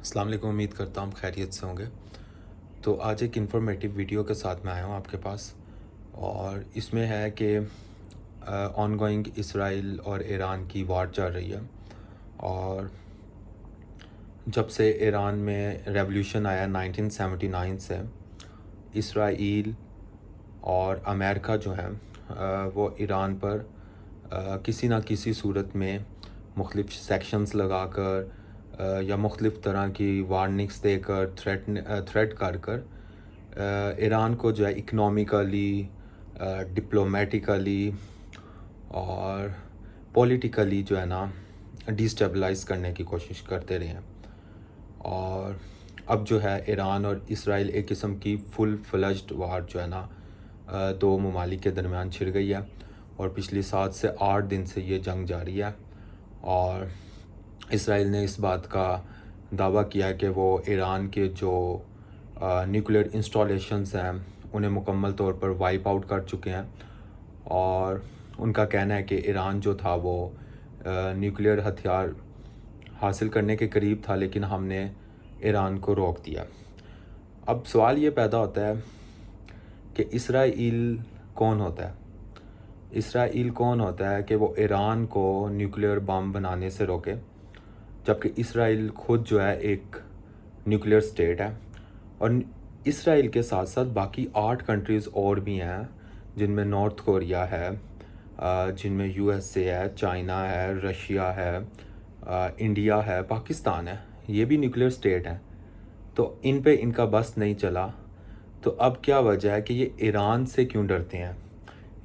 السلام علیکم، امید کرتا ہوں خیریت سے ہوں گے۔ تو آج ایک انفارمیٹیو ویڈیو کے ساتھ میں آیا ہوں آپ کے پاس، اور اس میں ہے کہ آن گوئنگ اسرائیل اور ایران کی وار چل رہی ہے، اور جب سے ایران میں ریولیوشن آیا 1979 سے، اسرائیل اور امریکہ جو ہے وہ ایران پر کسی نہ کسی صورت میں مختلف سیکشنز لگا کر یا مختلف طرح کی وارننگس دے کر تھریٹ کر کر ایران کو جو ہے اکنامیکلی، ڈپلومیٹیکلی اور پولیٹیکلی جو ہے نا ڈیسٹیبلائز کرنے کی کوشش کرتے رہے ہیں۔ اور اب جو ہے ایران اور اسرائیل ایک قسم کی فل فلجڈ وار جو ہے نا دو ممالک کے درمیان چھڑ گئی ہے، اور پچھلی 7 سے 8 دن سے یہ جنگ جاری ہے۔ اور اسرائیل نے اس بات کا دعویٰ کیا کہ وہ ایران کے جو نیوکلیر انسٹالیشنز ہیں انہیں مکمل طور پر وائپ آؤٹ کر چکے ہیں، اور ان کا کہنا ہے کہ ایران جو تھا وہ نیوکلیر ہتھیار حاصل کرنے کے قریب تھا، لیکن ہم نے ایران کو روک دیا۔ اب سوال یہ پیدا ہوتا ہے کہ اسرائیل کون ہوتا ہے؟ اسرائیل کون ہوتا ہے کہ وہ ایران کو نیوکلیر بم بنانے سے روکے، جبکہ اسرائیل خود جو ہے ایک نیوکلیر سٹیٹ ہے؟ اور اسرائیل کے ساتھ ساتھ باقی 8 کنٹریز اور بھی ہیں، جن میں نارتھ کوریا ہے، جن میں USA ہے، چائنا ہے، رشیا ہے، انڈیا ہے، پاکستان ہے، یہ بھی نیوکلیر سٹیٹ ہیں۔ تو ان پہ ان کا بس نہیں چلا، تو اب کیا وجہ ہے کہ یہ ایران سے کیوں ڈرتے ہیں؟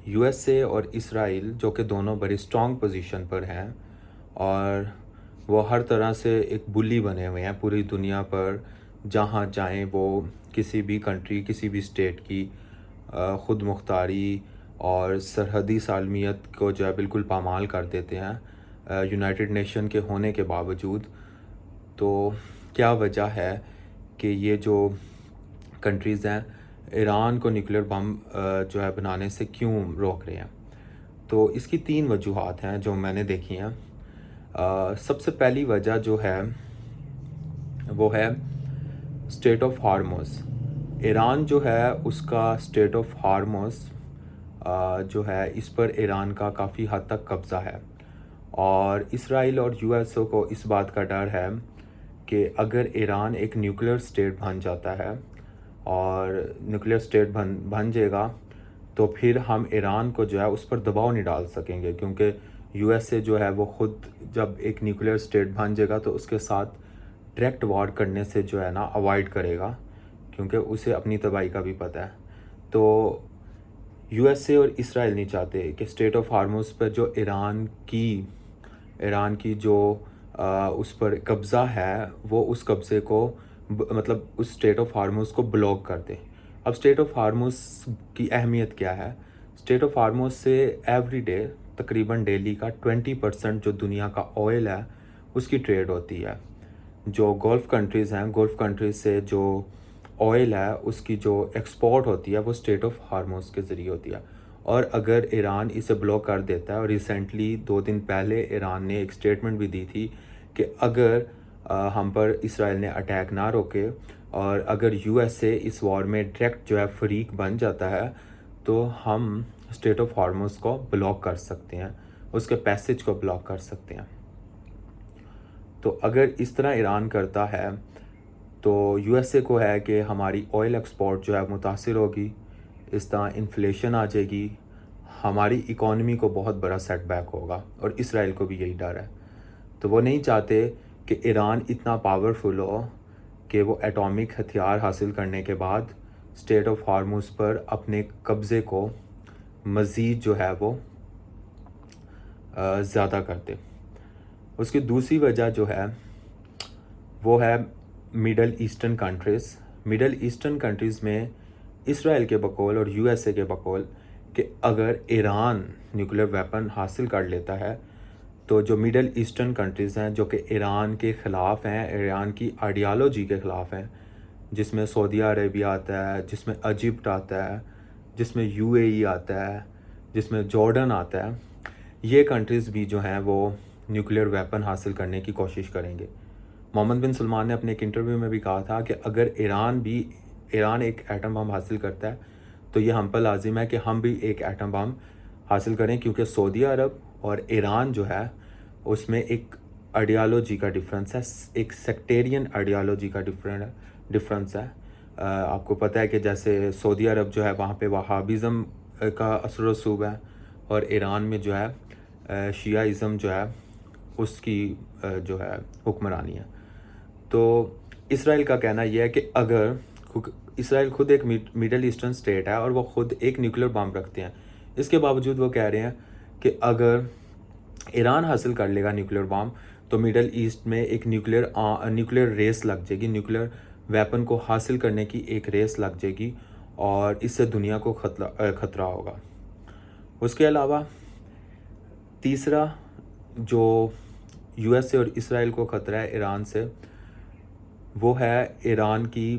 USA اور اسرائیل جو کہ دونوں بڑی اسٹرانگ پوزیشن پر ہیں، اور وہ ہر طرح سے ایک بلی بنے ہوئے ہیں پوری دنیا پر، جہاں جائیں وہ کسی بھی کنٹری، کسی بھی اسٹیٹ کی خود مختاری اور سرحدی سالمیت کو جو ہے بالکل پامال کر دیتے ہیں یونائٹڈ نیشن کے ہونے کے باوجود۔ تو کیا وجہ ہے کہ یہ جو کنٹریز ہیں ایران کو نیوکلیر بم جو ہے بنانے سے کیوں روک رہے ہیں؟ تو اس کی 3 وجوہات ہیں جو میں نے دیکھی ہیں۔ سب سے پہلی وجہ جو ہے وہ ہے اسٹیٹ آف ہارموز۔ ایران جو ہے اس کا اسٹیٹ آف ہارموز جو ہے اس پر ایران کا کافی حد تک قبضہ ہے، اور اسرائیل اور USA کو اس بات کا ڈر ہے کہ اگر ایران ایک نیوکلیر سٹیٹ بن جاتا ہے اور نیوکلیر سٹیٹ بن جائے گا تو پھر ہم ایران کو جو ہے اس پر دباؤ نہیں ڈال سکیں گے، کیونکہ USA جو ہے وہ خود جب ایک نیوکلیر سٹیٹ بن جائے گا تو اس کے ساتھ ڈائریکٹ وار کرنے سے جو ہے نا اوائڈ کرے گا، کیونکہ اسے اپنی تباہی کا بھی پتہ ہے۔ تو USA اور اسرائیل نہیں چاہتے کہ اسٹیٹ آف ہارموز پر جو ایران کی جو اس پر قبضہ ہے وہ اس قبضے کو مطلب اس اسٹیٹ آف ہارموز کو بلاک کر دے۔ اب اسٹیٹ آف ہارموز کی اہمیت کیا ہے؟ اسٹیٹ آف ہارموز سے ایوری ڈے تقریباً ڈیلی کا 20% جو دنیا کا آئل ہے اس کی ٹریڈ ہوتی ہے۔ جو گولف کنٹریز ہیں، گولف کنٹریز سے جو آئل ہے اس کی جو ایکسپورٹ ہوتی ہے وہ اسٹیٹ آف ہارموز کے ذریعے ہوتی ہے، اور اگر ایران اسے بلاک کر دیتا ہے، اور ریسنٹلی 2 دن پہلے ایران نے ایک اسٹیٹمنٹ بھی دی تھی کہ اگر ہم پر اسرائیل نے اٹیک نہ روکے اور اگر USA اس وار میں ڈائریکٹ جو ہے فریق بن جاتا ہے تو ہم اسٹیٹ آف ہارموز کو بلاک کر سکتے ہیں، اس کے پیسج کو بلاک کر سکتے ہیں۔ تو اگر اس طرح ایران کرتا ہے تو USA کو ہے کہ ہماری آئل ایکسپورٹ جو ہے متاثر ہوگی، اس طرح انفلیشن آ جائے گی، ہماری اکانومی کو بہت بڑا سیٹ بیک ہوگا، اور اسرائیل کو بھی یہی ڈر ہے۔ تو وہ نہیں چاہتے کہ ایران اتنا پاورفل ہو کہ وہ ایٹامک ہتھیار حاصل کرنے کے بعد اسٹیٹ آف ہارموز پر اپنے قبضے کو مزید جو ہے وہ زیادہ کرتے۔ اس کی دوسری وجہ جو ہے وہ ہے middle eastern countries. Middle eastern countries میں اسرائیل کے بقول اور USA کے بقول کہ اگر ایران نیوکلیر ویپن حاصل کر لیتا ہے تو جو مڈل ایسٹرن کنٹریز ہیں جو کہ ایران کے خلاف ہیں، ایران کی آئیڈیالوجی کے خلاف ہیں، جس میں سعودیہ عربیہ آتا ہے، جس میں ایجپٹ آتا ہے، جس میں UAE آتا ہے، جس میں جارڈن آتا ہے، یہ کنٹریز بھی جو ہیں وہ نیوکلیر ویپن حاصل کرنے کی کوشش کریں گے۔ محمد بن سلمان نے اپنے ایک انٹرویو میں بھی کہا تھا کہ اگر ایران ایک ایٹم بم حاصل کرتا ہے تو یہ ہم پر لازم ہے کہ ہم بھی ایک ایٹم بم حاصل کریں، کیونکہ سعودی عرب اور ایران جو ہے اس میں ایک آئیڈیالوجی کا ڈفرینس ہے، ایک سیکٹیرین آئیڈیالوجی کا ڈفرینس ہے۔ آپ کو پتہ ہے کہ جیسے سعودی عرب جو ہے وہاں پہ وہابیزم کا اثر و رسوب ہے، اور ایران میں جو ہے شیعہ جو ہے اس کی جو ہے حکمرانی ہے۔ تو اسرائیل کا کہنا یہ ہے کہ اگر اسرائیل خود ایک میڈل ایسٹرن سٹیٹ ہے اور وہ خود ایک نیوکلیر بم رکھتے ہیں، اس کے باوجود وہ کہہ رہے ہیں کہ اگر ایران حاصل کر لے گا نیوکلیر بم تو میڈل ایسٹ میں ایک نیوکلیر ریس لگ جائے گی، نیوکلیر ویپن کو حاصل کرنے کی ایک ریس لگ جائے گی، اور اس سے دنیا کو خطرہ ہوگا۔ اس کے علاوہ تیسرا جو یو ایس اے اور اسرائیل کو خطرہ ہے ایران سے، وہ ہے ایران کی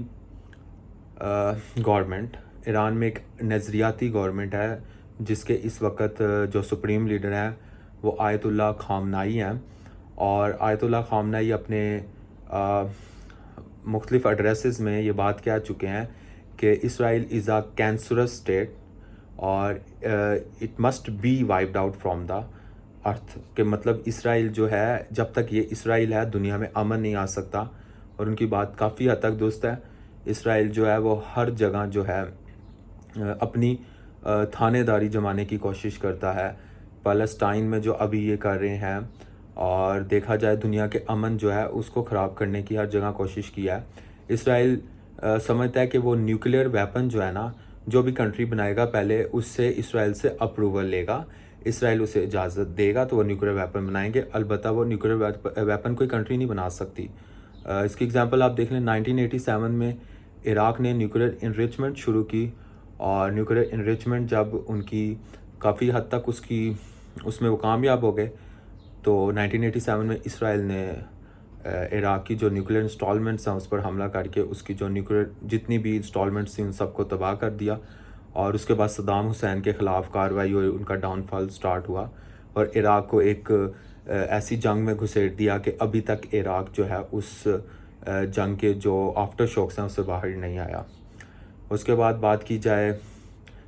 گورنمنٹ۔ ایران میں ایک نظریاتی گورنمنٹ ہے جس کے اس وقت جو سپریم لیڈر ہیں وہ آیت اللہ خامنائی ہیں، اور آیت اللہ خامنائی اپنے مختلف ایڈریسز میں یہ بات کہہ چکے ہیں کہ Israel is a cancerous state, اور it must be wiped out from the earth, کہ مطلب اسرائیل جو ہے، جب تک یہ اسرائیل ہے دنیا میں امن نہیں آ سکتا۔ اور ان کی بات کافی حد تک درست ہے۔ اسرائیل جو ہے وہ ہر جگہ جو ہے اپنی تھانے داری جمانے کی کوشش کرتا ہے، پیلسٹائن میں جو ابھی یہ کر رہے ہیں، اور دیکھا جائے دنیا کے امن جو ہے اس کو خراب کرنے کی ہر جگہ کوشش کیا ہے۔ اسرائیل سمجھتا ہے کہ وہ نیوکلیر ویپن جو ہے نا، جو بھی کنٹری بنائے گا پہلے اس سے اسرائیل سے اپروول لے گا، اسرائیل اسے اجازت دے گا تو وہ نیوکلیر ویپن بنائیں گے۔ البتہ وہ نیوکلیر ویپن کوئی کنٹری نہیں بنا سکتی۔ اس کی اگزامپل آپ دیکھ لیں، 1987 میں عراق نے نیوکلیر انریچمنٹ شروع کی، اور نیوکلیر انریچمنٹ جب ان کی کافی حد تک اس میں وہ کامیاب ہو گئے، تو 1987 میں اسرائیل نے عراق کی جو نیوکلیر انسٹالمنٹس ہیں اس پر حملہ کر کے اس کی جو نیوکلیر جتنی بھی انسٹالمنٹس تھیں ان سب کو تباہ کر دیا، اور اس کے بعد صدام حسین کے خلاف کارروائی ہوئی، ان کا ڈاؤن فال سٹارٹ ہوا، اور عراق کو ایک ایسی جنگ میں گھسیٹ دیا کہ ابھی تک عراق جو ہے اس جنگ کے جو آفٹر شوکس ہیں اس سے باہر نہیں آیا۔ اس کے بعد بات کی جائے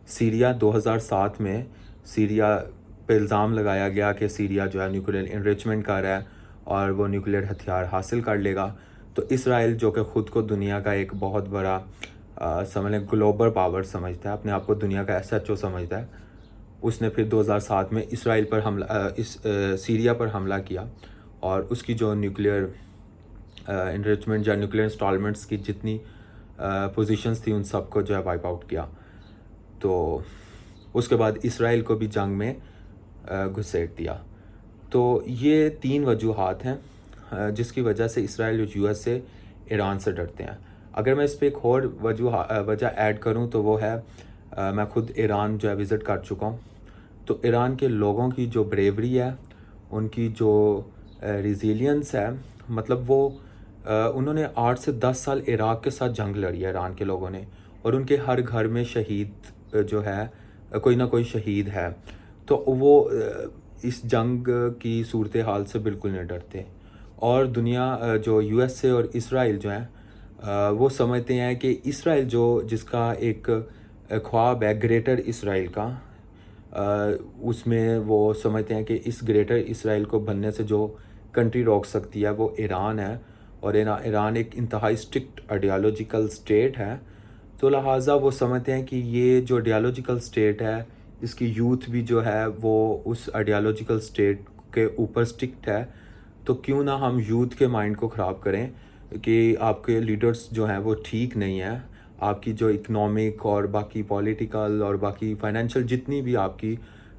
سیریا، 2007 میں سیریا پہ الزام لگایا گیا کہ سیریا جو ہے نیوکلیر انریچمنٹ کر رہا ہے اور وہ نیوکلیر ہتھیار حاصل کر لے گا، تو اسرائیل جو کہ خود کو دنیا کا ایک بہت بڑا سمجھ لیں گلوبل پاور سمجھتا ہے، اپنے آپ کو دنیا کا SHO سمجھتا ہے، اس نے پھر 2007 میں اسرائیل پر سیریا پر حملہ کیا، اور اس کی جو نیوکلیر انریچمنٹ یا نیوکلیر انسٹالمنٹس کی جتنی پوزیشنز تھیں ان سب کو جو ہے وائپ آؤٹ کیا۔ تو اس کے بعد اسرائیل کو بھی جنگ میں گھسیٹ دیا۔ تو یہ 3 وجوہات ہیں جس کی وجہ سے اسرائیل اور USA ایران سے ڈرتے ہیں۔ اگر میں اس پہ ایک اور وجہ ایڈ کروں تو وہ ہے، میں خود ایران جو ہے وزٹ کر چکا ہوں، تو ایران کے لوگوں کی جو بریوری ہے، ان کی جو ریزیلینس ہے، مطلب وہ انہوں نے 8 سے 10 سال عراق کے ساتھ جنگ لڑی ہے ایران کے لوگوں نے، اور ان کے ہر گھر میں شہید جو ہے کوئی نہ کوئی شہید ہے، تو وہ اس جنگ کی صورتحال سے بالکل نہیں ڈرتے۔ اور دنیا جو USA اور اسرائیل جو ہیں وہ سمجھتے ہیں کہ اسرائیل جس کا ایک خواب ہے گریٹر اسرائیل کا، اس میں وہ سمجھتے ہیں کہ اس گریٹر اسرائیل کو بننے سے جو کنٹری روک سکتی ہے وہ ایران ہے، اور ایران ایک انتہائی اسٹرکٹ آئیڈیالوجیکل سٹیٹ ہے، تو لہٰذا وہ سمجھتے ہیں کہ یہ جو آئیڈیالوجیکل سٹیٹ ہے اس کی یوتھ بھی جو ہے وہ اس آئیڈیالوجیکل سٹیٹ کے اوپر اسٹرکٹ ہے، تو کیوں نہ ہم یوتھ کے مائنڈ کو خراب کریں کہ آپ کے لیڈرز جو ہیں وہ ٹھیک نہیں ہیں، آپ کی جو اکنامک اور باقی پولیٹیکل اور باقی فائنینشیل جتنی بھی آپ کی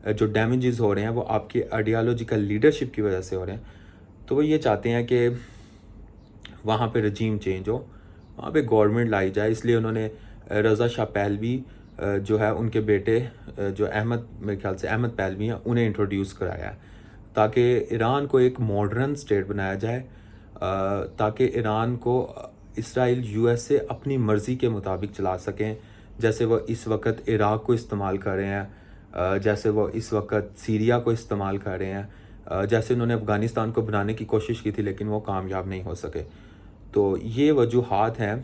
جو ڈیمیجز ہو رہے ہیں وہ آپ کی آئیڈیالوجیکل لیڈرشپ کی وجہ سے ہو رہے ہیں۔ تو وہ یہ چاہتے ہیں کہ وہاں پہ رجیم چینج ہو، وہاں پہ گورنمنٹ لائی جائے، اس لیے انہوں نے رضا شاہ پہلوی جو ہے ان کے بیٹے جو میرے خیال سے احمد پہلوی ہیں، انہیں انٹروڈیوس کرایا ہے تاکہ ایران کو ایک ماڈرن سٹیٹ بنایا جائے، تاکہ ایران کو اسرائیل USA اپنی مرضی کے مطابق چلا سکیں، جیسے وہ اس وقت عراق کو استعمال کر رہے ہیں، جیسے وہ اس وقت سیریا کو استعمال کر رہے ہیں، جیسے انہوں نے افغانستان کو بنانے کی کوشش کی تھی لیکن وہ کامیاب نہیں ہو سکے. تو یہ وجوہات ہیں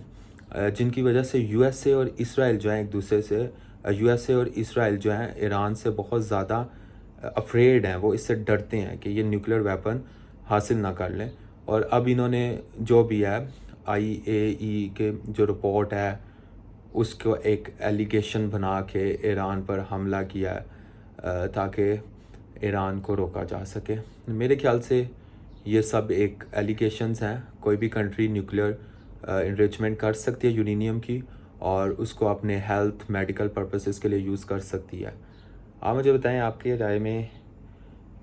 جن کی وجہ سے یو ایس اے اور اسرائیل جو ہیں ایک دوسرے سے یو ایس اے اور اسرائیل جو ہیں ایران سے بہت زیادہ افریڈ ہیں، وہ اس سے ڈرتے ہیں کہ یہ نیوکلیر ویپن حاصل نہ کر لیں. اور اب انہوں نے جو بھی ہے IAEA کے جو رپورٹ ہے اس کو ایک ایلیگیشن بنا کے ایران پر حملہ کیا ہے تاکہ ایران کو روکا جا سکے. میرے خیال سے یہ سب ایک ایلیگیشنز ہیں. کوئی بھی کنٹری نیوکلیر انریچمنٹ کر سکتی ہے یورینیم کی اور اس کو اپنے ہیلتھ میڈیکل پرپسز کے لیے یوز کر سکتی ہے. آپ مجھے بتائیں آپ کی رائے میں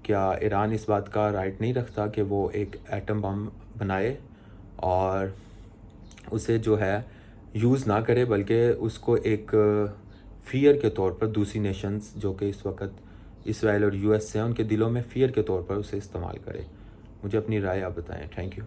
کیا ایران اس بات کا رائٹ نہیں رکھتا کہ وہ ایک ایٹم بم بنائے اور اسے جو ہے یوز نہ کرے بلکہ اس کو ایک فیئر کے طور پر دوسری نیشنز جو کہ اس وقت اسرائیل اور US ہیں ان کے دلوں میں فیئر کے طور پر اسے استعمال کرے؟ مجھے اپنی رائے آپ بتائیں. Thank you.